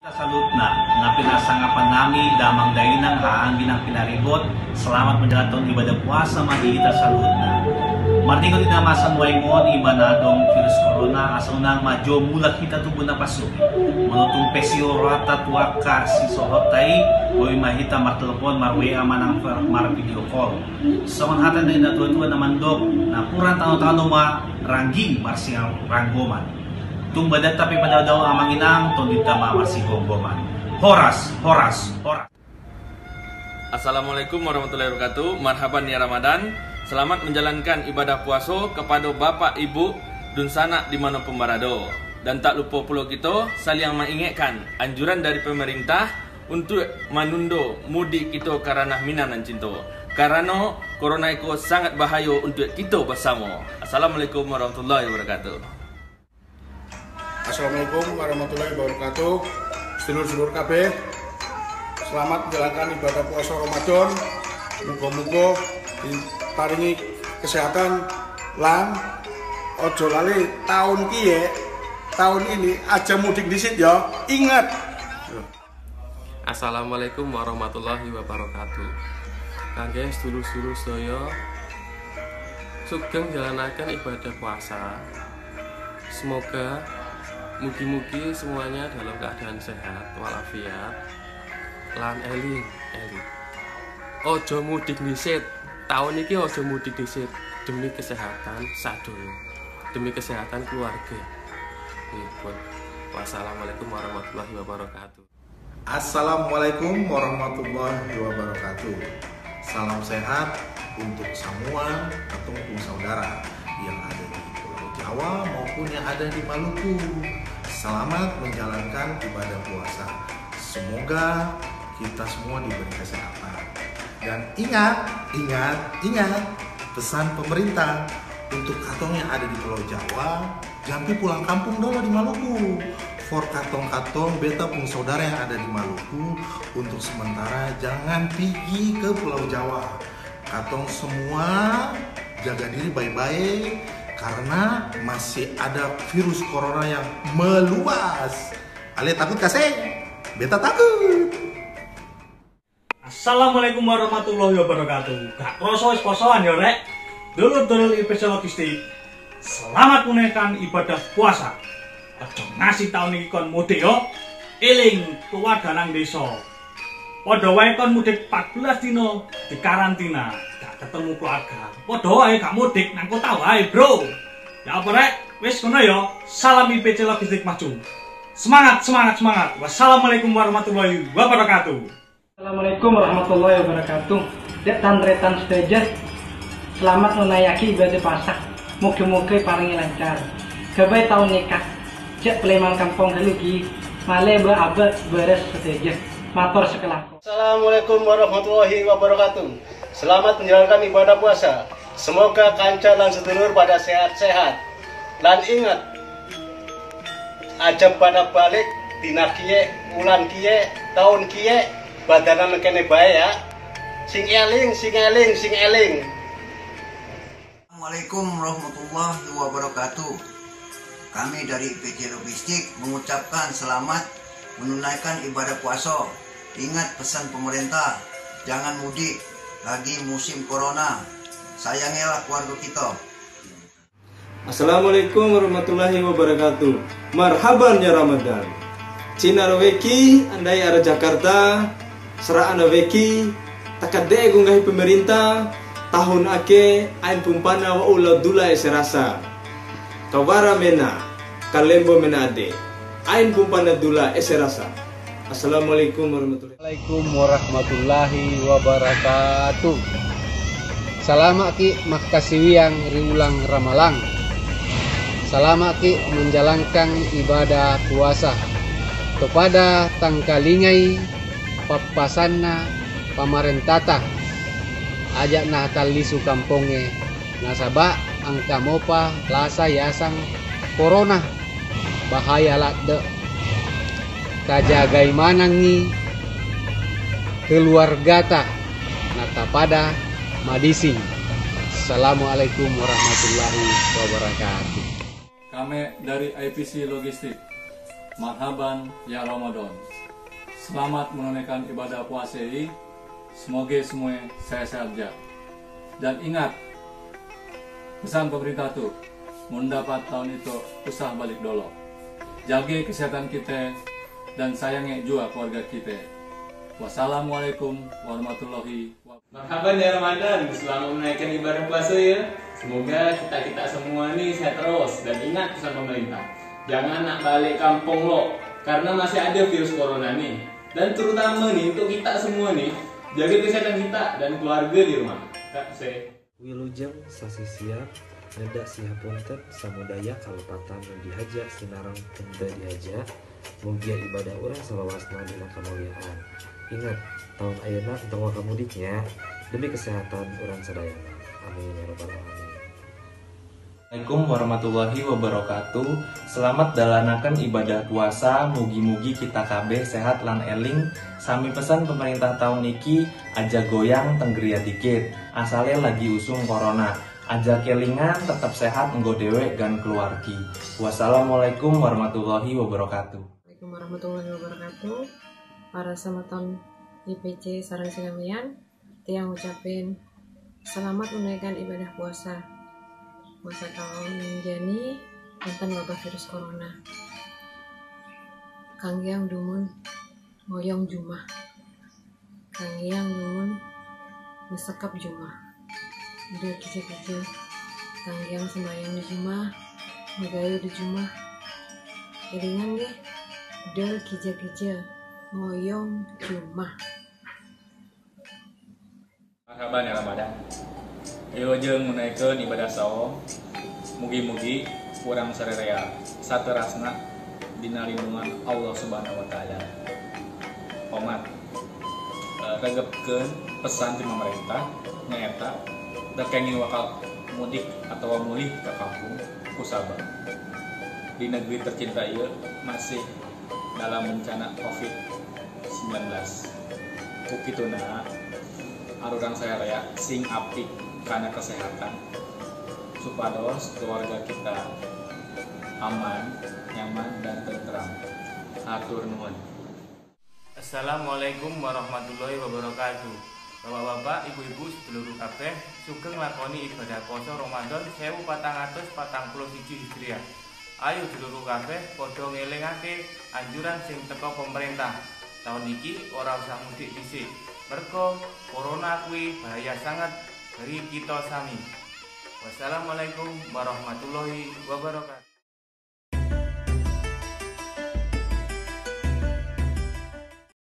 Salutna na pinasangapan nami damang dainang haangin ang pinaribot. Selamat menjalankan ibadah puasa magigita salutna. Martingon din na masanway ngon ibanadong virus corona asal nang majo mulak kita tubuh na pasuk. Menutong pesio rata tuaka si sohotay boy mahita martelepon marwe amanang mar video call. Songon hatan din na tua-tua na mandok na puran tano-tano ma rangging marsial ranggoman. Tung badat tapi pada daw amang inang tondita masih gonggoman. Horas. Assalamualaikum warahmatullahi wabarakatuh. Marhaban ya Ramadan. Selamat menjalankan ibadah puasa kepada Bapak Ibu Dunsana di mana pembarado. Dan tak lupa pula kita saling mengingatkan anjuran dari pemerintah untuk menunda mudik kita karena minanan cinta. Karena corona itu sangat bahaya untuk kita bersama. Assalamualaikum warahmatullahi wabarakatuh. Assalamualaikum warahmatullahi wabarakatuh. Sedulur-sedulur KB, selamat menjalankan ibadah puasa Ramadan. Muga-muga diparingi kesehatan lan ojo lali tahun ini aja mudik disit ya. Ingat. Assalamualaikum warahmatullahi wabarakatuh. Kangge sedulur-sedulur sedaya sugeng jalanaken ibadah puasa. Semoga mugi-mugi semuanya dalam keadaan sehat walafiat lan eling. Ojo mudik disit. Tahun ini ojo mudik disit demi kesehatan sadonya, demi kesehatan keluarga. Wassalamualaikum warahmatullahi wabarakatuh. Assalamualaikum warahmatullahi wabarakatuh. Salam sehat untuk semua ketemu saudara yang ada di Pulau Jawa maupun yang ada di Maluku. Selamat menjalankan ibadah puasa. Semoga kita semua diberi kesehatan. Dan ingat pesan pemerintah untuk katong yang ada di Pulau Jawa, jangan pulang kampung dulu di Maluku. For katong-katong beta pun saudara yang ada di Maluku, untuk sementara jangan pergi ke Pulau Jawa. Katong semua jaga diri baik-baik karena masih ada virus corona yang meluas. Ale takut kasih? Beta takut. Assalamualaikum warahmatullahi wabarakatuh. Gak kroso wis posoan ya rek. Dulur-dulur IPC Logistik, selamat menunaikan ibadah puasa. Aja ngasih tahun iki kon mudik yo. Eling keluarga nang desa. Padha wae kon mudik 14 dino di karantina, gak ketemu keluarga. Padha wae gak mudik nang kota wae, Bro. Ya apa rek? Wis ngono yo. Salam IPC Logistik maju. Semangat. Wassalamualaikum warahmatullahi wabarakatuh. Assalamualaikum warahmatullahi wabarakatuh. Dek tantretan sedaja. Selamat menayaki ibadah puasa. Moga-moga paringi lancar. Gabai tahun nikah. Cek Pleman kampung Halugi. Male abad beres sedaja. Matur sekelako. Assalamualaikum warahmatullahi wabarakatuh. Selamat menjalankan ibadah puasa. Semoga kanca dan sedulur pada sehat-sehat. Dan ingat, aja pada balik dina kie, bulan kie, tahun kie, badanan kene bae ya. Sing eling. Assalamualaikum warahmatullahi wabarakatuh. Kami dari IPC Logistik mengucapkan selamat menunaikan ibadah puasa. Ingat pesan pemerintah, jangan mudik, lagi musim corona. Sayangilah keluarga kita. Assalamualaikum warahmatullahi wabarakatuh. Marhaban ya Ramadan. Cina raweki andai arah Jakarta, seraan raweki takade gunggahi pemerintah tahun ake ain pumpana wa ulah dula serasa. Kawara mena kalembo menade ain pumpana dula serasa. Assalamualaikum warahmatullahi wabarakatuh. Salamat ki makasiwiang riulang ramalang. Salamat ki menjalankan ibadah puasa kepada tangkalingai papasanna pamarentata ajak na talisu kamponge nasaba angka mopa lasa yasang corona bahaya lakde kajagai manangi keluargata nata pada madisi. Assalamualaikum warahmatullahi wabarakatuh. Kami dari IPC Logistik Marhaban ya Ramadan. Selamat menunaikan ibadah puasa ini. Semoga semua sehat-sehat aja. Dan ingat, pesan pemerintah tuh, mendapat tahun itu usah balik dulu. Jaga kesehatan kita dan sayangi juga keluarga kita. Wassalamualaikum warahmatullahi wabarakatuh. Marhaban ya Ramadan, selamat menaikkan ibadah puasa ya. Semoga kita semua nih sehat terus. Dan ingat pesan pemerintah, jangan nak balik kampung lo, karena masih ada virus corona nih. Dan terutama nih untuk kita semua nih, jaga kesehatan kita dan keluarga di rumah. Kak, saya Wilujeng sasi siap, ngedak sihapunten samudaya kalopatan yang dihaja sinarang tenda dihaja, mugia ibadah urang salawasna dina kamuliaan. Ingat, tahun ayeuna tong kamudiknya demi kesehatan urang sadayana. Amin ya rabbal alamin. Assalamualaikum warahmatullahi wabarakatuh. Selamat dalanakan ibadah puasa. Mugi-mugi kita kabeh sehat lan eling. Sami pesan pemerintah tahun niki aja goyang tenggeria dikit. Asale lagi usung corona. Aja kelingan tetap sehat nggo dewe gan keluargi. Wassalamualaikum warahmatullahi wabarakatuh. Assalamualaikum warahmatullahi wabarakatuh. Para samaton IPC sareng sinamian tiang ucapin selamat menunaikan ibadah puasa. Puasa tahun jani tentang wabah virus corona. Kanggiang dumun ngoyong jumah. Kanggiang dumun mesekap jumah. Udah kece-kece. Kanggiang sembahyang di jumah, magayu di jumah. Elingan deh. Udah kece-kece ngoyong jumah. Marhaban ya Ramadan. Ayo jeung menaikeun ibadah saum. Mugi-mugi urang sarerea saterasna dina lindungan Allah Subhanahu wa taala. Omat regepkeun pesan ti pemerintah nyaeta dakenging wakal mudik atau mulih ka kampung kusabab. Di negeri tercinta ieu masih dalam bencana COVID-19. Ukituna arurang sarerea sing apik karena kesehatan supados keluarga kita aman, nyaman, dan tentram. Hatur nuhun. Assalamualaikum warahmatullahi wabarakatuh. Bapak-bapak, ibu-ibu, sedulur kabeh sugeng nglakoni ibadah puasa Ramadan 1441 Hijriah. Ayo sedulur kabeh padha ngelingake anjuran sing teko pemerintah. Tahun iki ora usah mudik dhisik. Mergo corona kuwi bahaya sangat bagi kita sami. Wassalamualaikum warahmatullahi wabarakatuh.